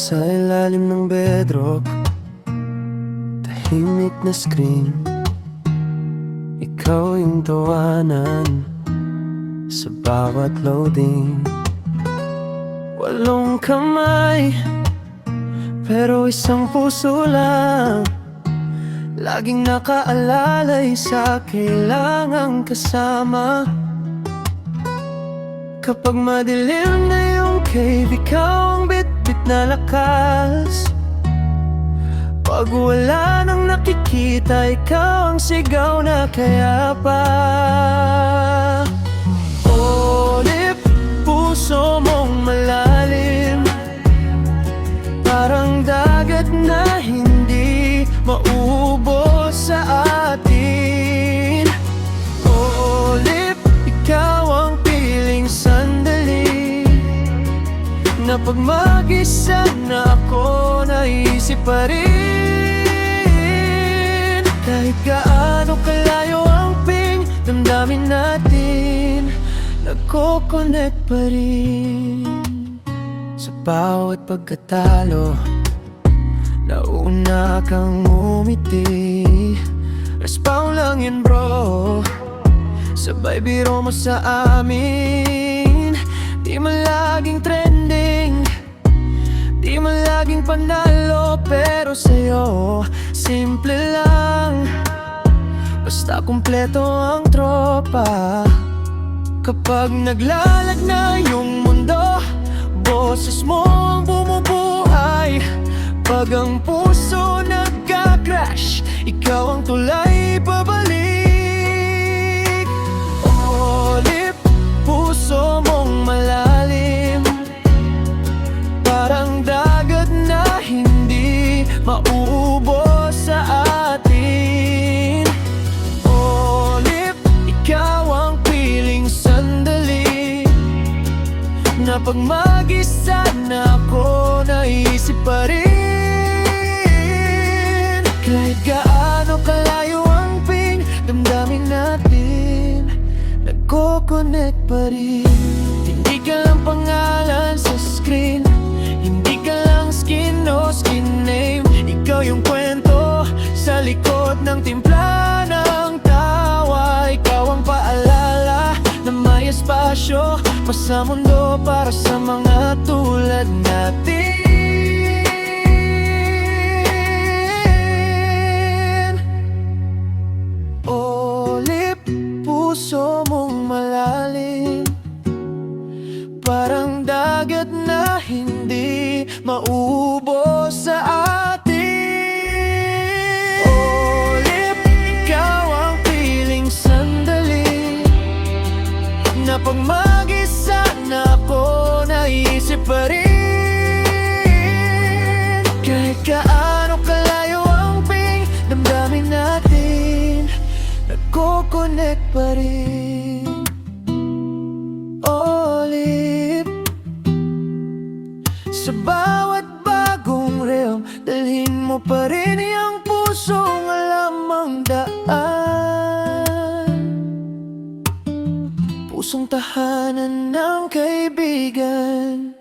Sa ilalim ng bedrock, tahimik na screen. Ikaw yung tawanan sa bawat loading. Walong kamay, pero isang puso lang, laging nakaalalay sa kailangang kasama. Kapag madilim na yung cave, ikaw ang bit-bit na lakas. Pag wala nang nakikita, ikaw ang sigaw na kaya pa. Olip, puso mong malalim, parang dagat na hindi mauubos sa atin. Olip, ikaw ang piling sandali, na pag mag-isa na ako, naisip pa rin. Kahit gaano kalayo ang ping damdamin natin, nagko-connect pa rin. Sa bawat pagkatalo, nauna kang umiti. Respawn lang yun bro, sabay biro mo sa amin. Di man laging trending, di man laging panalo, pero sa'yo, simple lang, basta kumpleto ang tropa. Kapag naglalag na yung mundo, boses mo ang bumubuhay. Pag ang puso nagka-crash, ikaw ang tulay pabalik. Olip, puso mong malalim, parang dagat na hindi mauubos sa atin. Olip, ikaw ang piling sandali, na pag mag-isa na ako, naisip pa rin. Kahit gaano kalayo ang ping damdamin natin, nagko-connect pa rin. Hindi ka lang pangalan sa screen, hindi ka lang skin o skin name. Ikaw yung kwento sa likod ng timpla ng tawa. Ikaw ang paalala na may espasyo pa sa mundo para sa mga tulad natin. Olip, puso mong malalim, parang dagat na hindi mauubos sa atin. Olip, ikaw ang piling sandali, na pag mag-isa na ako, naisip pa rin. Kahit gaano kalayo ang ping damdamin natin, nagko-connect pa rin. Olip, sa bawat bagong realm, dalhin mo pa rin yung pusong alam ang daan. Pusong tahanan ng kaibigan.